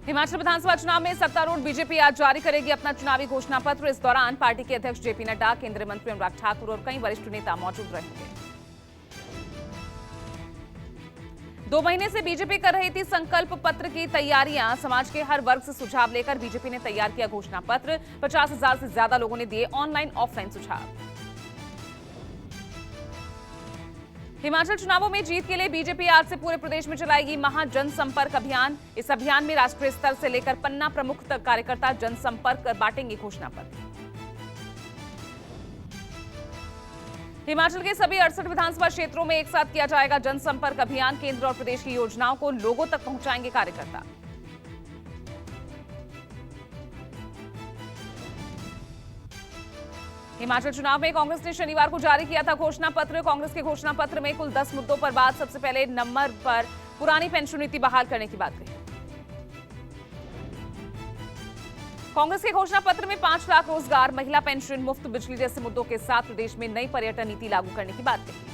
हिमाचल विधानसभा चुनाव में सत्तारूढ़ बीजेपी आज जारी करेगी अपना चुनावी घोषणा पत्र। इस दौरान पार्टी के अध्यक्ष जेपी नड्डा, केंद्रीय मंत्री अनुराग ठाकुर और कई वरिष्ठ नेता मौजूद रहेंगे। 2 महीने से बीजेपी कर रही थी संकल्प पत्र की तैयारियां। समाज के हर वर्ग से सुझाव लेकर बीजेपी ने तैयार किया घोषणा पत्र। 50,000 से ज्यादा लोगों ने दिए ऑनलाइन ऑफलाइन सुझाव। हिमाचल चुनावों में जीत के लिए बीजेपी आज से पूरे प्रदेश में चलाएगी महा जनसंपर्क अभियान। इस अभियान में राष्ट्रीय स्तर से लेकर पन्ना प्रमुख तक कार्यकर्ता जनसंपर्क कर बांटेंगे घोषणा पत्र। हिमाचल के सभी 68 विधानसभा क्षेत्रों में एक साथ किया जाएगा जनसंपर्क अभियान। केंद्र और प्रदेश की योजनाओं को लोगों तक पहुंचाएंगे कार्यकर्ता। हिमाचल चुनाव में कांग्रेस ने शनिवार को जारी किया था घोषणा पत्र। कांग्रेस के घोषणा पत्र में कुल 10 मुद्दों पर बात। सबसे पहले नंबर पर पुरानी पेंशन नीति बहाल करने की बात कही। कांग्रेस के घोषणा पत्र में 5 लाख रोजगार, महिला पेंशन, मुफ्त बिजली जैसे मुद्दों के साथ प्रदेश में नई पर्यटन नीति लागू करने की बात कही।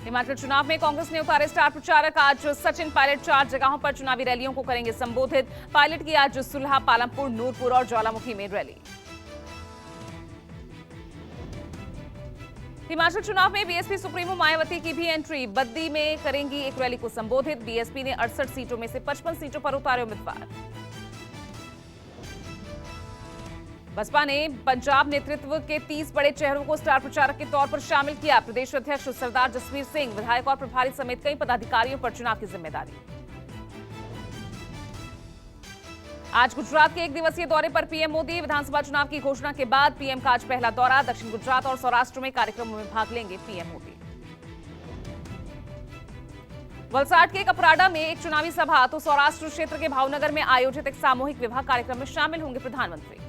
हिमाचल चुनाव में कांग्रेस ने उतारे स्टार प्रचारक। आज सचिन पायलट 4 जगहों पर चुनावी रैलियों को करेंगे संबोधित। पायलट की आज सुलह, पालमपुर, नूरपुर और ज्वालामुखी में रैली। हिमाचल चुनाव में बीएसपी सुप्रीमो मायावती की भी एंट्री। बद्दी में करेंगी एक रैली को संबोधित। बीएसपी ने 68 सीटों में से 55 सीटों पर उतारे उम्मीदवार। बसपा ने पंजाब नेतृत्व के 30 बड़े चेहरों को स्टार प्रचारक के तौर पर शामिल किया। प्रदेश अध्यक्ष सरदार जसवीर सिंह, विधायक और प्रभारी समेत कई पदाधिकारियों पर चुनाव की जिम्मेदारी। आज गुजरात के 1 दिवसीय दौरे पर पीएम मोदी। विधानसभा चुनाव की घोषणा के बाद पीएम का आज पहला दौरा। दक्षिण गुजरात और सौराष्ट्र में कार्यक्रमों में भाग लेंगे पीएम मोदी। वलसाड के कपराडा में एक चुनावी सभा तो सौराष्ट्र क्षेत्र के भावनगर में आयोजित एक सामूहिक विवाह कार्यक्रम में शामिल होंगे प्रधानमंत्री।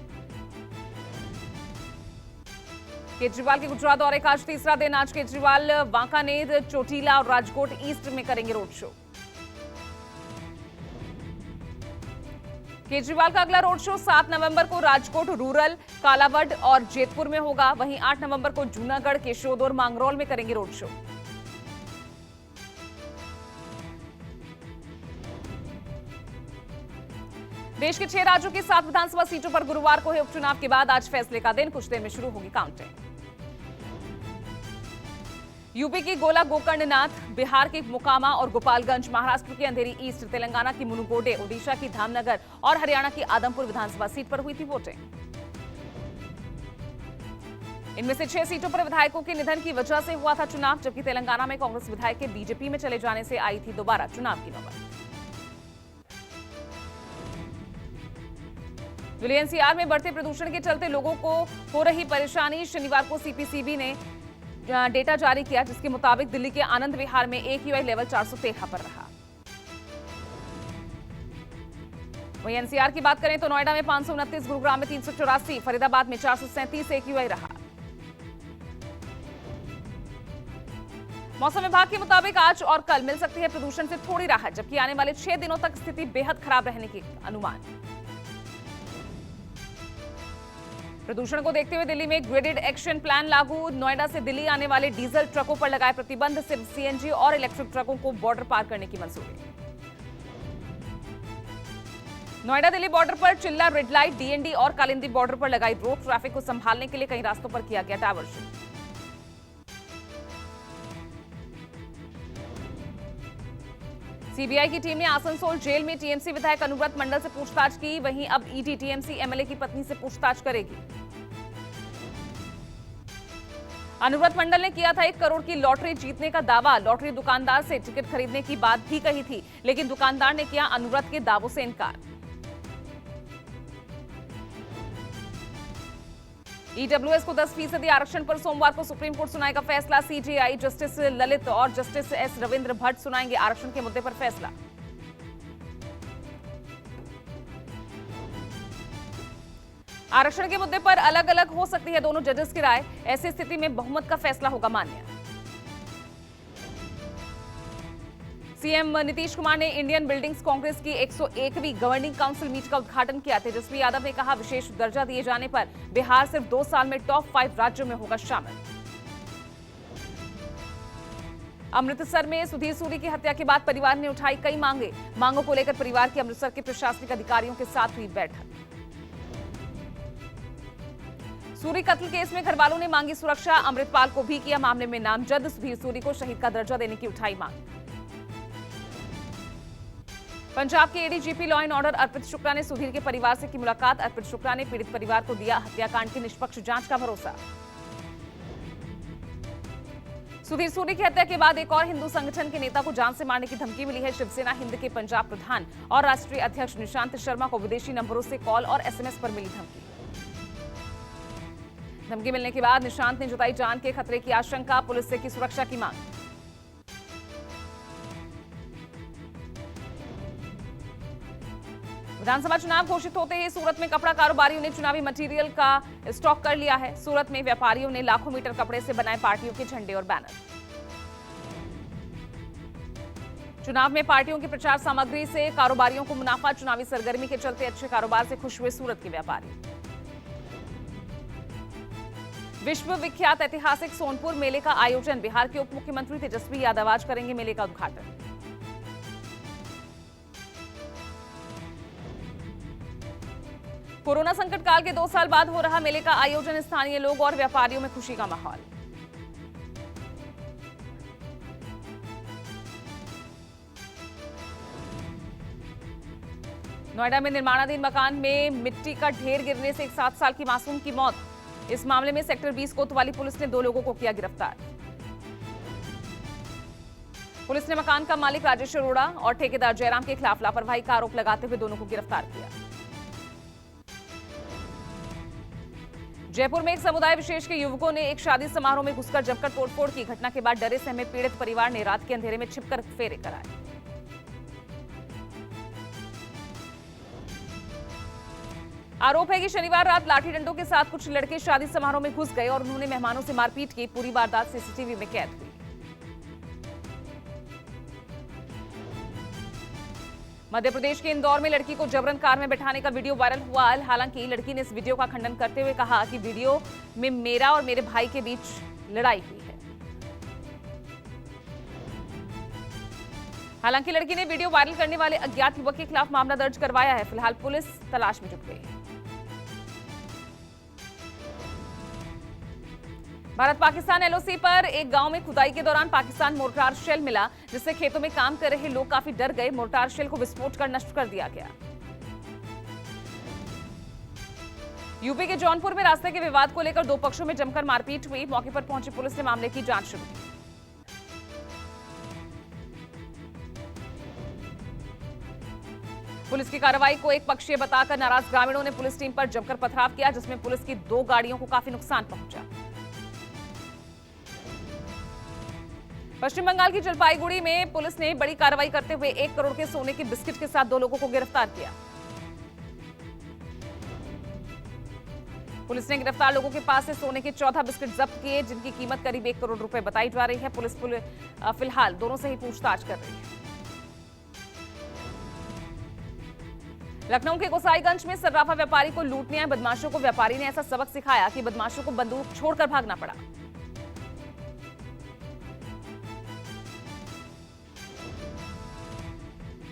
केजरीवाल के गुजरात दौरे का आज तीसरा दिन। आज केजरीवाल वांकानेर, चोटीला और राजकोट ईस्ट में करेंगे रोड शो। केजरीवाल का अगला रोड शो 7 नवंबर को राजकोट रूरल, कालावड और जेतपुर में होगा। वहीं 8 नवंबर को जूनागढ़, केशोद और मांगरोल में करेंगे रोड शो। देश के 6 राज्यों की 7 विधानसभा सीटों पर गुरुवार को है उपचुनाव के बाद आज फैसले का दिन। कुछ देर में शुरू होगी काउंटिंग। यूपी की गोला गोकर्णनाथ, बिहार के मोकामा और गोपालगंज, महाराष्ट्र की अंधेरी ईस्ट, तेलंगाना की मुनुगोडे, ओडिशा की धामनगर और हरियाणा की आदमपुर विधानसभा सीट पर हुई थी वोटिंग। इनमें से 6 सीटों पर विधायकों के निधन की वजह से हुआ था चुनाव, जबकि तेलंगाना में कांग्रेस विधायक के बीजेपी में चले जाने से आई थी दोबारा चुनाव की नौबत। दिल्ली एनसीआर में बढ़ते प्रदूषण के चलते लोगों को हो रही परेशानी। शनिवार को सीपीसीबी ने डेटा जारी किया, जिसके मुताबिक दिल्ली के आनंद विहार में AQI लेवल 413 पर रहा। वहीं एनसीआर की बात करें तो नोएडा में 529, गुरुग्राम में 384, फरीदाबाद में 437 AQI रहा। मौसम विभाग के मुताबिक आज और कल मिल सकती है प्रदूषण से थोड़ी राहत, जबकि आने वाले 6 दिनों तक स्थिति बेहद खराब रहने की अनुमान। प्रदूषण को देखते हुए दिल्ली में ग्रेडेड एक्शन प्लान लागू। नोएडा से दिल्ली आने वाले डीजल ट्रकों पर लगाए प्रतिबंध। सिर्फ सीएनजी और इलेक्ट्रिक ट्रकों को बॉर्डर पार करने की मंजूरी। नोएडा दिल्ली बॉर्डर पर चिल्ला रेड लाइट, डीएनडी और कालिंदी बॉर्डर पर लगाई रोक। ट्रैफिक को संभालने के लिए कई रास्तों पर किया गया डायवर्जन। सीबीआई की टीम ने आसनसोल जेल में टीएमसी विधायक अनुव्रत मंडल से पूछताछ की। वहीं अब ईडी टीएमसी एमएलए की पत्नी से पूछताछ करेगी। अनुव्रत मंडल ने किया था 1 करोड़ की लॉटरी जीतने का दावा। लॉटरी दुकानदार से टिकट खरीदने की बात भी कही थी, लेकिन दुकानदार ने किया अनुव्रत के दावों से इनकार। ईडब्ल्यूएस को 10% आरक्षण पर सोमवार को सुप्रीम कोर्ट सुनाएगा फैसला। सीजेआई जस्टिस ललित और जस्टिस एस रविंद्र भट्ट सुनाएंगे आरक्षण के मुद्दे पर फैसला। आरक्षण के मुद्दे पर अलग अलग हो सकती है दोनों जजेस की राय। ऐसी स्थिति में बहुमत का फैसला होगा मान्य। सीएम नीतीश कुमार ने इंडियन बिल्डिंग्स कांग्रेस की 101वीं गवर्निंग काउंसिल मीट का उद्घाटन किया। तेजस्वी यादव ने कहा, विशेष दर्जा दिए जाने पर बिहार सिर्फ 2 साल में टॉप 5 राज्यों में होगा शामिल। अमृतसर में सुधीर सूरी की हत्या के बाद परिवार ने उठाई कई मांगों को लेकर परिवार की अमृतसर के प्रशासनिक अधिकारियों के साथ हुई बैठक। सूरी कत्ल केस में घर वालों ने मांगी सुरक्षा, अमृतपाल को भी किया मामले में नामजद, सुधीर सूरी को शहीद का दर्जा देने की उठाई मांग। पंजाब के एडीजीपी लॉ एंड ऑर्डर अर्पित शुक्ला ने सुधीर के परिवार से की मुलाकात। अर्पित शुक्ला ने पीड़ित परिवार को दिया हत्याकांड की निष्पक्ष जांच का भरोसा। सुधीर सूरी की हत्या के बाद एक और हिंदू संगठन के नेता को जान से मारने की धमकी मिली है। शिवसेना हिंद के पंजाब प्रधान और राष्ट्रीय अध्यक्ष निशांत शर्मा को विदेशी नंबरों से कॉल और एसएमएस पर मिली धमकी मिलने के बाद निशांत ने जताई जान के खतरे की आशंका, पुलिस से की सुरक्षा की मांग। विधानसभा चुनाव घोषित होते ही सूरत में कपड़ा कारोबारियों ने चुनावी मटेरियल का स्टॉक कर लिया है। सूरत में व्यापारियों ने लाखों मीटर कपड़े से बनाए पार्टियों के झंडे और बैनर। चुनाव में पार्टियों की प्रचार सामग्री से कारोबारियों को मुनाफा, चुनावी सरगर्मी के चलते अच्छे कारोबार से खुश हुए सूरत के व्यापारी। विश्व विख्यात ऐतिहासिक सोनपुर मेले का आयोजन, बिहार के उप मुख्यमंत्री तेजस्वी यादव आज करेंगे मेले का उद्घाटन। कोरोना संकट काल के 2 साल बाद हो रहा मेले का आयोजन, स्थानीय लोग और व्यापारियों में खुशी का माहौल। नोएडा में निर्माणाधीन मकान में मिट्टी का ढेर गिरने से एक 7 साल की मासूम की मौत। इस मामले में सेक्टर 20 कोतवाली पुलिस ने 2 लोगों को किया गिरफ्तार। पुलिस ने मकान का मालिक राजेश अरोड़ा और ठेकेदार जयराम के खिलाफ लापरवाही का आरोप लगाते हुए दोनों को गिरफ्तार किया। जयपुर में एक समुदाय विशेष के युवकों ने एक शादी समारोह में घुसकर जमकर तोड़फोड़ की। घटना के बाद डरे सहमे पीड़ित परिवार ने रात के अंधेरे में छिपकर फेरे कराए। आरोप है कि शनिवार रात लाठी डंडों के साथ कुछ लड़के शादी समारोह में घुस गए और उन्होंने मेहमानों से मारपीट की। पूरी वारदात सीसीटीवी में कैद हुई। मध्य प्रदेश के इंदौर में लड़की को जबरन कार में बैठाने का वीडियो वायरल हुआ। हालांकि लड़की ने इस वीडियो का खंडन करते हुए कहा कि वीडियो में मेरा और मेरे भाई के बीच लड़ाई हुई है। हालांकि लड़की ने वीडियो वायरल करने वाले अज्ञात युवक के खिलाफ मामला दर्ज करवाया है। फिलहाल पुलिस तलाश में जुट गई है। भारत पाकिस्तान एलओसी पर एक गांव में खुदाई के दौरान पाकिस्तान मोर्टार शेल मिला, जिससे खेतों में काम कर रहे लोग काफी डर गए। मोर्टार शेल को विस्फोट कर नष्ट कर दिया गया। यूपी के जौनपुर में रास्ते के विवाद को लेकर 2 पक्षों में जमकर मारपीट हुई। मौके पर पहुंची पुलिस ने मामले की जांच शुरू की। पुलिस की कार्रवाई को एक पक्षीय बताकर नाराज ग्रामीणों ने पुलिस टीम पर जमकर पथराव किया, जिसमें पुलिस की 2 गाड़ियों को काफी नुकसान पहुंचा। पश्चिम बंगाल की जलपाईगुड़ी में पुलिस ने बड़ी कार्रवाई करते हुए 1 करोड़ के सोने के बिस्किट के साथ 2 लोगों को गिरफ्तार किया। पुलिस ने गिरफ्तार लोगों के पास से सोने के 14 बिस्किट जब्त किए, जिनकी कीमत करीब 1 करोड़ रुपए बताई जा रही है। पुलिस फिलहाल दोनों से ही पूछताछ कर रही है। लखनऊ के गोसाईगंज में सर्राफा व्यापारी को लूटने आए बदमाशों को व्यापारी ने ऐसा सबक सिखाया कि बदमाशों को बंदूक छोड़कर भागना पड़ा।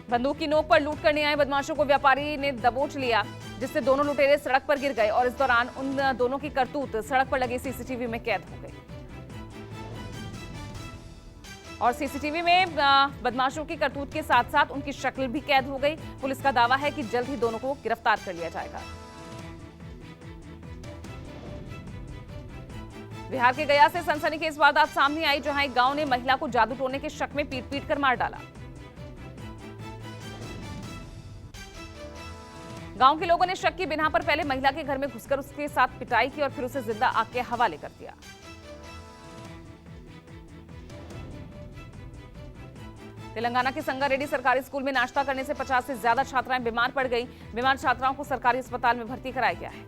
बंदूक की नोक पर लूट करने आए बदमाशों को व्यापारी ने दबोच लिया, जिससे दोनों लुटेरे सड़क पर गिर गए और इस दौरान उन दोनों की करतूत सड़क पर लगे सीसीटीवी में कैद हो गई। और सीसीटीवी में बदमाशों की करतूत के साथ साथ उनकी शक्ल भी कैद हो गई। पुलिस का दावा है कि जल्द ही दोनों को गिरफ्तार कर लिया जाएगा। बिहार के गया से सनसनीखेज वारदात सामने आई, जहां एक गांव ने महिला को जादू टोने के शक में पीट कर मार डाला। गांव के लोगों ने शक की बिना पर पहले महिला के घर में घुसकर उसके साथ पिटाई की और फिर उसे जिंदा आग के हवाले कर दिया। तेलंगाना के संगारेड्डी सरकारी स्कूल में नाश्ता करने से 50 से ज्यादा छात्राएं बीमार पड़ गईं। बीमार छात्राओं को सरकारी अस्पताल में भर्ती कराया गया है।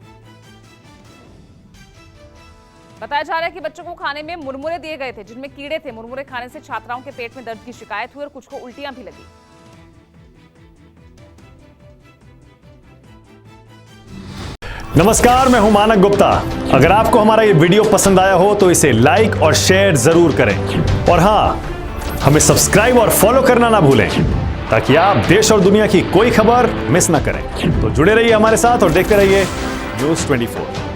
बताया जा रहा है कि बच्चों को खाने में मुरमुरे दिए गए थे, जिनमें कीड़े थे। मुरमुरे खाने से छात्राओं के पेट में दर्द की शिकायत हुई और कुछ को उल्टियां भी लगी। नमस्कार, मैं हूं मानक गुप्ता। अगर आपको हमारा ये वीडियो पसंद आया हो तो इसे लाइक और शेयर जरूर करें और हां, हमें सब्सक्राइब और फॉलो करना ना भूलें ताकि आप देश और दुनिया की कोई खबर मिस ना करें। तो जुड़े रहिए हमारे साथ और देखते रहिए न्यूज़ 24।